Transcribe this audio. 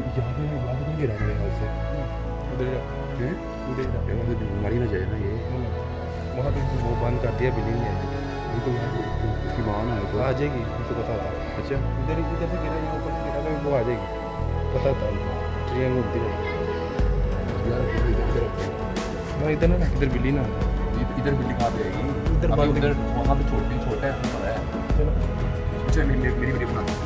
यहाँ पे गिरा मेरे ख्याल से उधर जा हैं उधर जा मरी ना जाए ना ये वहाँ पे वो बंद कर दिया बिल्ली ने ये तो यार ईमान है तो आ जाएगी तो पता होता अच्छा इधर इधर से गिरा ये ऊपर से गिरा तो वो आ जाएगी पता होता उनको ट्रेन घूमती रहती यार इधर वहाँ इधर ना इधर बिल्ली ना इधर बिल्ली खा जाएगी इधर अभी बंद उधर वहाँ पे छोटा है पता है चलो अच्छा मेरी वीडियो बना